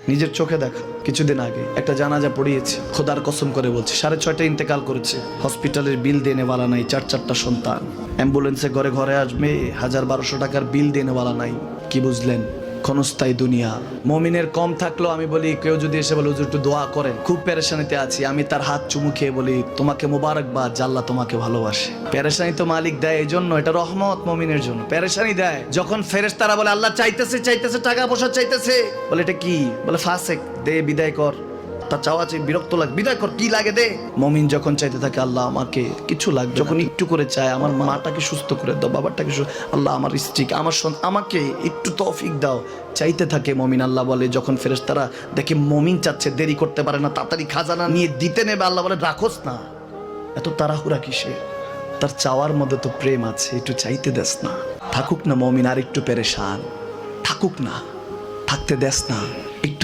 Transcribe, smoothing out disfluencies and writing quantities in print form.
নিজের চোখে দেখা কিছুদিন আগে একটা জানাজা পড়িয়েছে, খোদার কসম করে বলছে 6:30 ইন্তেকাল করেছে। হসপিটালের বিল দেনেওয়ালা নাই, 4 সন্তান, অ্যাম্বুলেন্সে ঘরে ঘরে আসবে, 1000-1200 টাকার বিল দেনেওয়ালা নাই। কি বুঝলেন? ক্ষণস্থায়ী দুনিয়া। মুমিনের কম থাকলেও আমি বলি, কেউ যদি এসে বলে হুজুর একটু দোয়া করেন, খুব পেরেশানিতে আছি, আমি তার হাত চুমু খেয়ে বলি তোমাকে মোবারকবাদ, আল্লাহ তোমাকে ভালোবাসে। পেরেশানি তো মালিক দেয়, এই জন্য এটা রহমত মুমিনের জন্য। পেরেশানি দেয় যখন ফেরেশতারা বলে আল্লাহ চাইতেছে টাকা পয়সা চাইতেছে, বলে এটা কি? বলে ফাসেক, দে বিদায় কর। তার চাওয়া চাই, বিরক্ত লাগে, বিদায় কর, কি লাগে দে। মুমিন যখন চাইতে থাকে আল্লাহ আমাকে কিছু লাগবে, যখন একটু করে চায় আমার মাটাকে সুস্থ করে দাও, বাবাটাকে আল্লাহ আমার স্ত্রীকে, আমার আমাকে একটু তৌফিক দাও, চাইতে থাকে মুমিন। আল্লাহ বলে যখন ফেরেশতারা দেখে মুমিন চাচ্ছে, দেরি করতে পারে না, তাড়াতাড়ি খাজানা নিয়ে দিতে নেবে, আল্লাহ বলে রাখোস না, এত তাড়াহুড়া কিসে? তার চাওয়ার মধ্যে তো প্রেম আছে, একটু চাইতে দেস না। থাকুক না মুমিন আর একটু পেরেশান, থাকুক না, থাকতে দেস না।